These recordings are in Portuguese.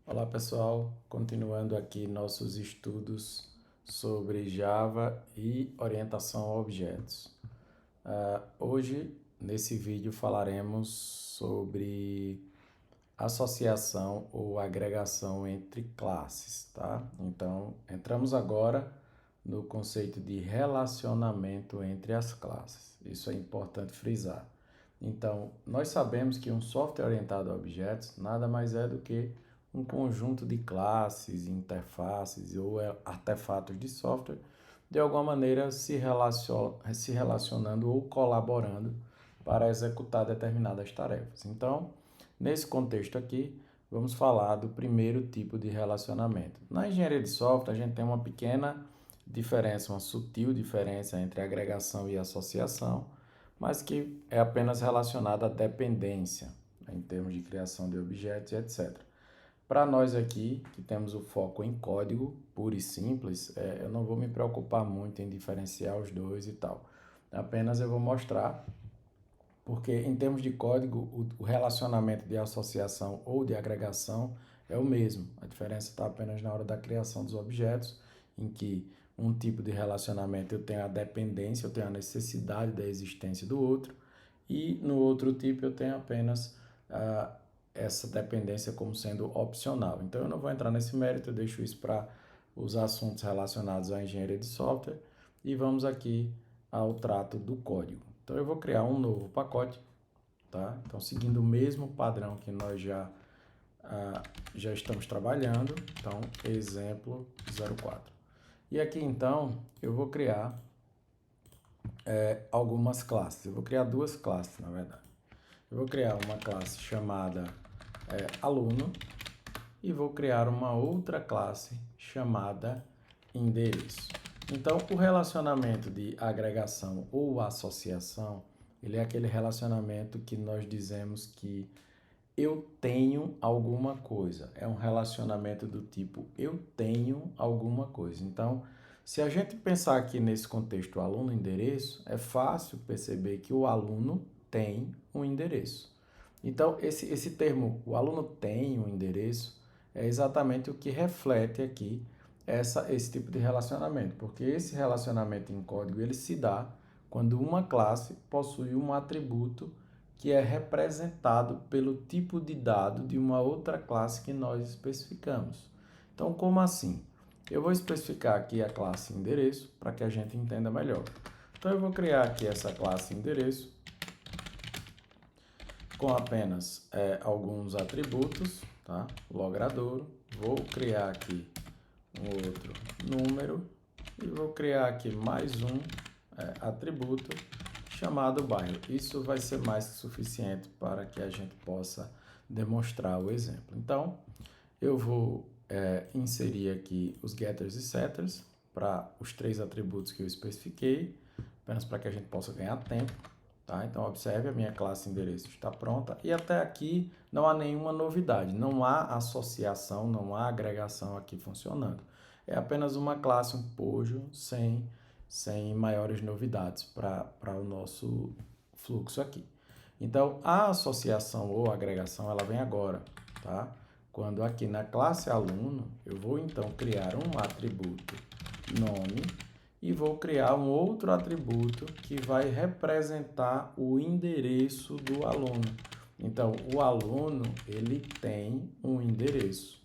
Olá pessoal, continuando aqui nossos estudos sobre Java e orientação a objetos. Hoje, nesse vídeo, falaremos sobre associação ou agregação entre classes, tá? Então, entramos agora no conceito de relacionamento entre as classes. Isso é importante frisar. Então, nós sabemos que um software orientado a objetos nada mais é do que um conjunto de classes, interfaces ou artefatos de software, de alguma maneira se relacionando ou colaborando para executar determinadas tarefas. Então, nesse contexto aqui, vamos falar do primeiro tipo de relacionamento. Na engenharia de software, a gente tem uma pequena diferença, uma sutil diferença entre agregação e associação, mas que é apenas relacionada à dependência, em termos de criação de objetos, etc. Para nós aqui, que temos o foco em código puro e simples, eu não vou me preocupar muito em diferenciar os dois e tal. Apenas eu vou mostrar, porque em termos de código, o relacionamento de associação ou de agregação é o mesmo. A diferença está apenas na hora da criação dos objetos, em que um tipo de relacionamento eu tenho a dependência, eu tenho a necessidade da existência do outro, e no outro tipo eu tenho apenas essa dependência como sendo opcional. Então eu não vou entrar nesse mérito, eu deixo isso para os assuntos relacionados à engenharia de software e vamos aqui ao trato do código. Então eu vou criar um novo pacote, tá? Então seguindo o mesmo padrão que nós já estamos trabalhando, então exemplo 04. E aqui então eu vou criar algumas classes. Eu vou criar duas classes, na verdade. Eu vou criar uma classe chamada aluno e vou criar uma outra classe chamada endereço. Então, o relacionamento de agregação ou associação, ele é aquele relacionamento que nós dizemos que eu tenho alguma coisa. É um relacionamento do tipo eu tenho alguma coisa. Então, se a gente pensar aqui nesse contexto aluno-endereço, é fácil perceber que o aluno tem um endereço. Então, esse termo, o aluno tem um endereço, é exatamente o que reflete aqui esse tipo de relacionamento, porque esse relacionamento em código ele se dá quando uma classe possui um atributo que é representado pelo tipo de dado de uma outra classe que nós especificamos. Então, como assim? Eu vou especificar aqui a classe endereço para que a gente entenda melhor. Então, eu vou criar aqui essa classe endereço com apenas alguns atributos, tá? Logradouro. Vou criar aqui um outro número e vou criar aqui mais um atributo chamado bairro. Isso vai ser mais que suficiente para que a gente possa demonstrar o exemplo. Então, eu vou inserir aqui os getters e setters para os três atributos que eu especifiquei, apenas para que a gente possa ganhar tempo. Tá? Então, observe, a minha classe endereço está pronta e até aqui não há nenhuma novidade, não há associação, não há agregação aqui funcionando. É apenas uma classe, um pojo, sem maiores novidades para o nosso fluxo aqui. Então, a associação ou agregação, ela vem agora, tá? Quando aqui na classe aluno, eu vou então criar um atributo nome e vou criar um outro atributo que vai representar o endereço do aluno. Então, o aluno, ele tem um endereço.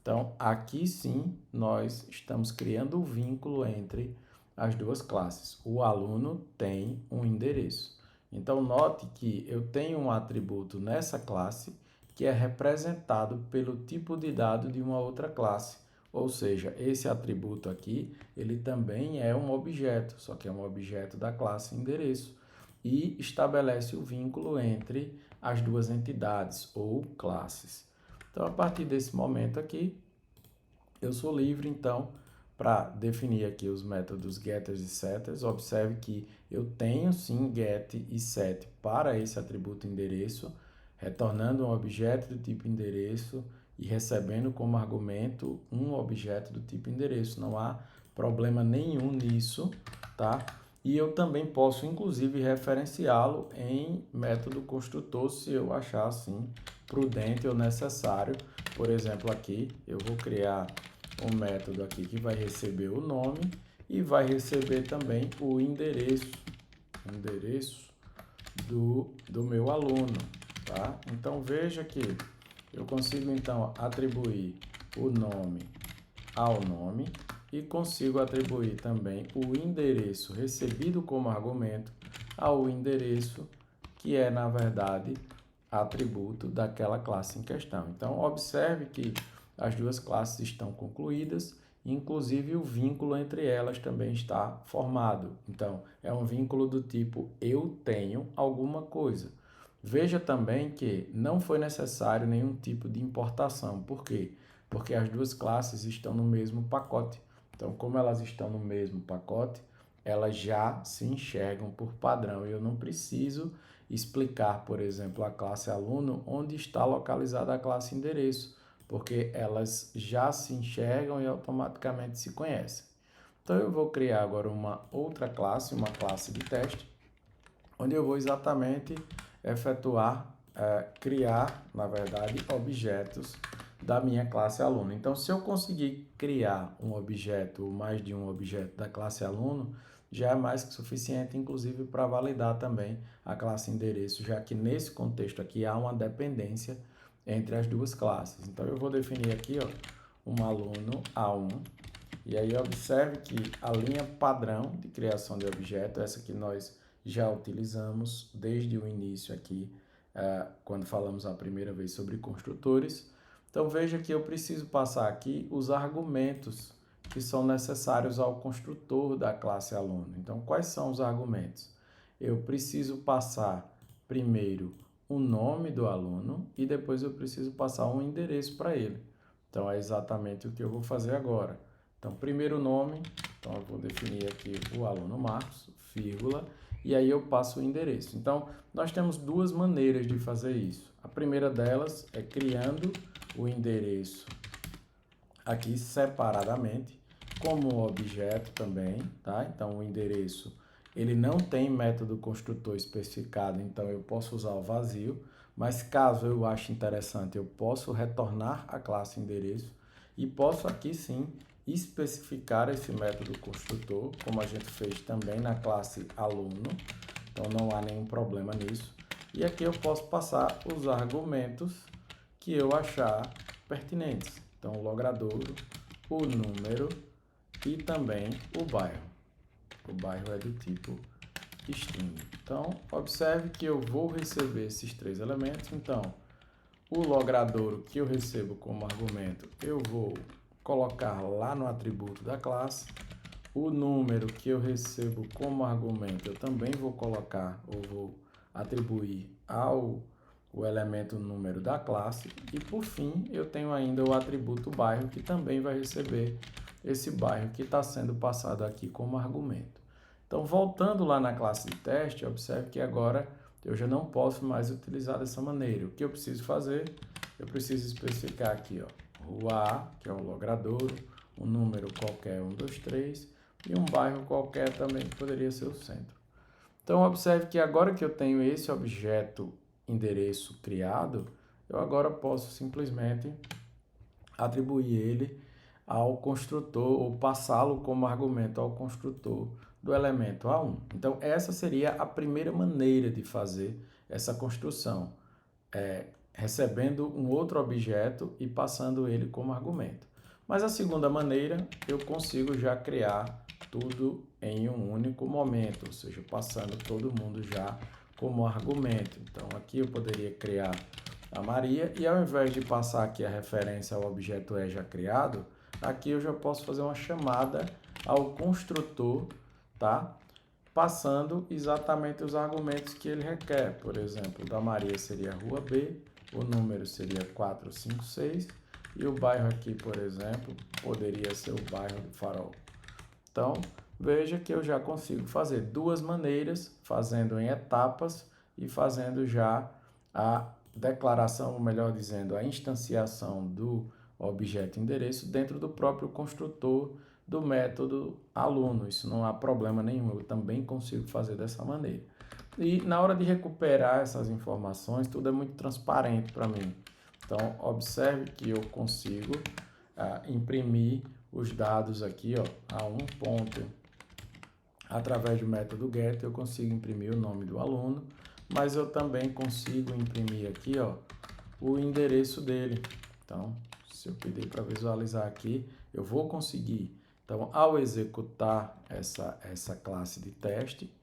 Então, aqui sim, nós estamos criando o vínculo entre as duas classes. O aluno tem um endereço. Então, note que eu tenho um atributo nessa classe que é representado pelo tipo de dado de uma outra classe. Ou seja, esse atributo aqui, ele também é um objeto, só que é um objeto da classe endereço e estabelece o vínculo entre as duas entidades ou classes. Então, a partir desse momento aqui, eu sou livre, então, para definir aqui os métodos getters e setters. Observe que eu tenho sim get e set para esse atributo endereço, retornando um objeto do tipo endereço e recebendo como argumento um objeto do tipo endereço. Não há problema nenhum nisso, tá? E eu também posso, inclusive, referenciá-lo em método construtor, se eu achar assim prudente ou necessário, por exemplo, aqui eu vou criar um método aqui que vai receber o nome e vai receber também o endereço do meu aluno, tá? Então, veja que eu consigo, então, atribuir o nome ao nome e consigo atribuir também o endereço recebido como argumento ao endereço que é, na verdade, atributo daquela classe em questão. Então, observe que as duas classes estão concluídas, inclusive o vínculo entre elas também está formado. Então, é um vínculo do tipo eu tenho alguma coisa. Veja também que não foi necessário nenhum tipo de importação. Por quê? Porque as duas classes estão no mesmo pacote. Então, como elas estão no mesmo pacote, elas já se enxergam por padrão. Eu não preciso explicar, por exemplo, a classe aluno onde está localizada a classe endereço, porque elas já se enxergam e automaticamente se conhecem. Então, eu vou criar agora uma outra classe, uma classe de teste, onde eu vou exatamente efetuar, criar, na verdade, objetos da minha classe aluno. Então, se eu conseguir criar um objeto ou mais de um objeto da classe aluno, já é mais que suficiente, inclusive, para validar também a classe endereço, já que nesse contexto aqui há uma dependência entre as duas classes. Então, eu vou definir aqui, ó, um aluno A1, e aí observe que a linha padrão de criação de objeto, essa que nós já utilizamos desde o início aqui, quando falamos a primeira vez sobre construtores. Então, veja que eu preciso passar aqui os argumentos que são necessários ao construtor da classe aluno. Então, quais são os argumentos? Eu preciso passar primeiro o nome do aluno e depois eu preciso passar um endereço para ele. Então, é exatamente o que eu vou fazer agora. Então, primeiro nome, então eu vou definir aqui o aluno Marcos, vírgula, e aí eu passo o endereço. Então, nós temos duas maneiras de fazer isso. A primeira delas é criando o endereço aqui separadamente, como objeto também, tá? Então, o endereço, ele não tem método construtor especificado, então eu posso usar o vazio, mas caso eu ache interessante, eu posso retornar a classe endereço e posso aqui sim especificar esse método construtor, como a gente fez também na classe aluno, então não há nenhum problema nisso. E aqui eu posso passar os argumentos que eu achar pertinentes. Então, o logradouro, o número e também o bairro. O bairro é do tipo string. Então, observe que eu vou receber esses três elementos. Então, o logradouro que eu recebo como argumento, eu vou colocar lá no atributo da classe. O número que eu recebo como argumento, eu também vou colocar, ou vou atribuir ao o elemento número da classe. E, por fim, eu tenho ainda o atributo bairro, que também vai receber esse bairro que está sendo passado aqui como argumento. Então, voltando lá na classe de teste, observe que agora eu já não posso mais utilizar dessa maneira. O que eu preciso fazer? Eu preciso especificar aqui, ó, rua A, que é o logradouro, um número qualquer, 1, 2, 3, e um bairro qualquer também, que poderia ser o centro. Então, observe que agora que eu tenho esse objeto endereço criado, eu agora posso simplesmente atribuir ele ao construtor ou passá-lo como argumento ao construtor do elemento A1. Então, essa seria a primeira maneira de fazer essa construção, recebendo um outro objeto e passando ele como argumento. Mas a segunda maneira, eu consigo já criar tudo em um único momento, ou seja, passando todo mundo já como argumento. Então, aqui eu poderia criar a Maria e ao invés de passar aqui a referência ao objeto já criado, aqui eu já posso fazer uma chamada ao construtor, tá? Passando exatamente os argumentos que ele requer. Por exemplo, da Maria seria rua B, o número seria 456 e o bairro aqui, por exemplo, poderia ser o bairro do Farol. Então, veja que eu já consigo fazer duas maneiras, fazendo em etapas e fazendo já a declaração, ou melhor dizendo, a instanciação do objeto endereço dentro do próprio construtor do método aluno. Isso não há problema nenhum, eu também consigo fazer dessa maneira. E na hora de recuperar essas informações, tudo é muito transparente para mim. Então, observe que eu consigo imprimir os dados aqui, ó, a um ponto. Através do método get, eu consigo imprimir o nome do aluno, mas eu também consigo imprimir aqui, ó, o endereço dele. Então, se eu pedir para visualizar aqui, eu vou conseguir. Então, ao executar essa classe de teste,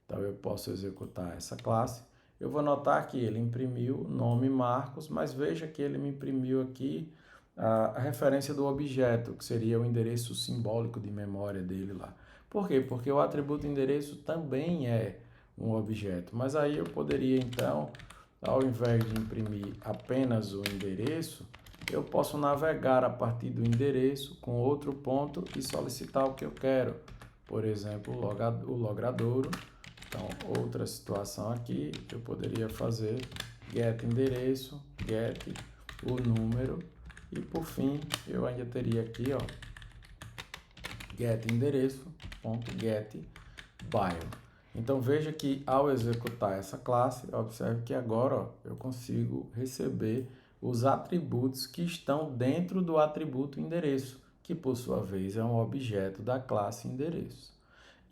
então eu posso executar essa classe, eu vou notar que ele imprimiu o nome Marcos, mas veja que ele me imprimiu aqui a referência do objeto, que seria o endereço simbólico de memória dele lá. Por quê? Porque o atributo endereço também é um objeto, mas aí eu poderia então, ao invés de imprimir apenas o endereço, eu posso navegar a partir do endereço com outro ponto e solicitar o que eu quero. Por exemplo, o logradouro. Então, outra situação aqui, eu poderia fazer get endereço, get o número e por fim, eu ainda teria aqui, ó, get endereço, ponto get bio. Então, veja que ao executar essa classe, observe que agora, ó, eu consigo receber os atributos que estão dentro do atributo endereço, que por sua vez é um objeto da classe endereço.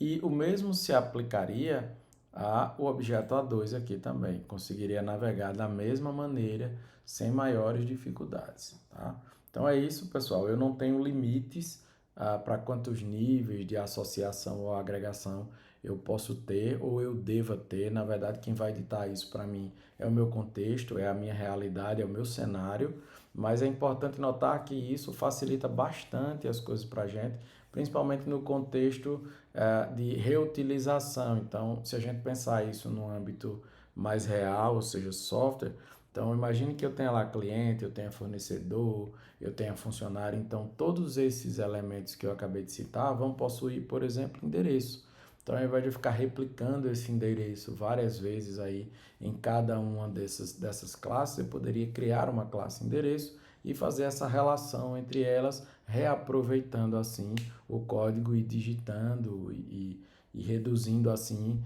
E o mesmo se aplicaria ao objeto A2 aqui também. Conseguiria navegar da mesma maneira, sem maiores dificuldades. Tá? Então é isso, pessoal. Eu não tenho limites para quantos níveis de associação ou agregação eu posso ter ou eu deva ter. Na verdade, quem vai ditar isso para mim é o meu contexto, é a minha realidade, é o meu cenário. Mas é importante notar que isso facilita bastante as coisas para a gente, principalmente no contexto de reutilização. Então, se a gente pensar isso no âmbito mais real, ou seja, software, então imagine que eu tenha lá cliente, eu tenha fornecedor, eu tenha funcionário, então todos esses elementos que eu acabei de citar vão possuir, por exemplo, endereço. Então, ao invés de eu ficar replicando esse endereço várias vezes aí em cada uma dessas classes, eu poderia criar uma classe endereço e fazer essa relação entre elas, reaproveitando assim o código e digitando e reduzindo assim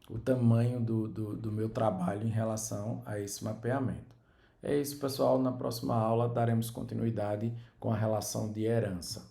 o tamanho do meu trabalho em relação a esse mapeamento. É isso, pessoal. Na próxima aula daremos continuidade com a relação de herança.